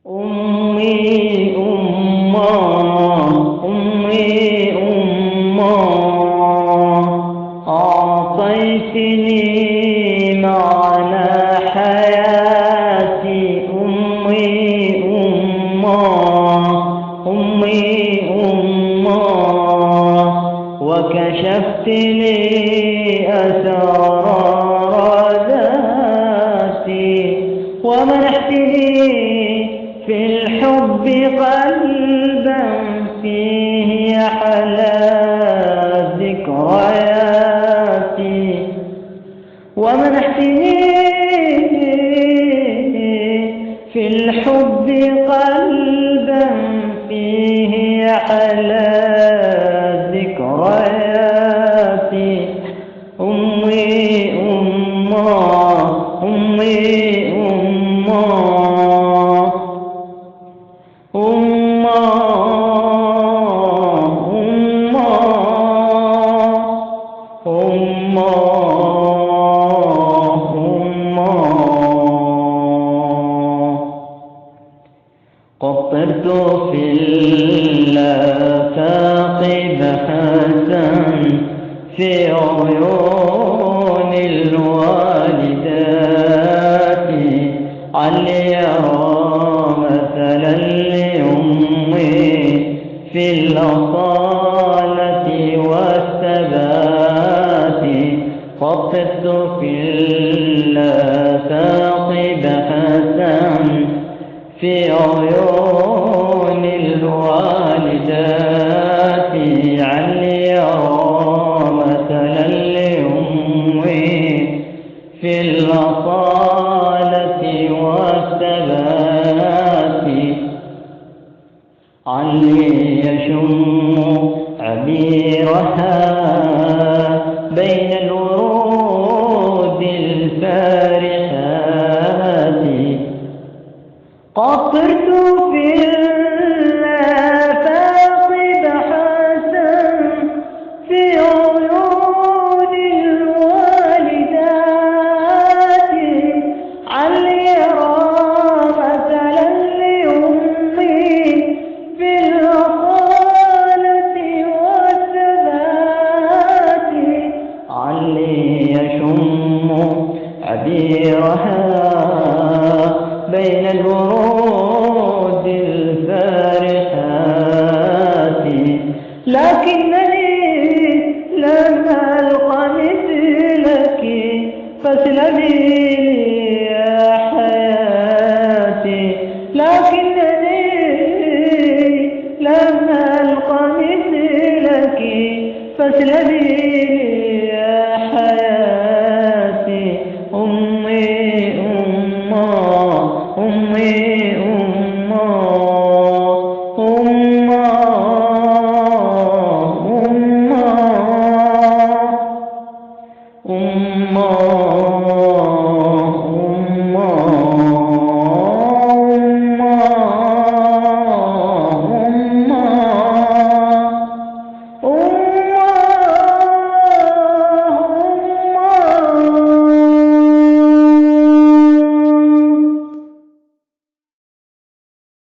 أمي أماه أمي أماه أعطيتني معنى حياتي. أمي أماه أمي أماه وكشفت لي أسرار ذاتي ومنحتني في الحب قلبا فيه أحلى ذكرياتي ومنحتني في الحب قلبا فيه أحلى ذكرياتي. أمي أماه أمي أماه أماه أماه أماه أماه قطرت في الآفاق بحثا في عيون الوالدات علي يرى مثلا لأمي في الأصالة والثبات. خطرت في الآفاق بحثا في عيون الوالدات علي يرى مثلا لأمي في الأصالة والثبات. علي يشم عبيرها بين الورود الفارحات. قطرت في الآفاق بحثا في عيون الوالدات علي يرى مثلا لأمي في الأصالة والثبات. علي يشم عبيرها بين الورود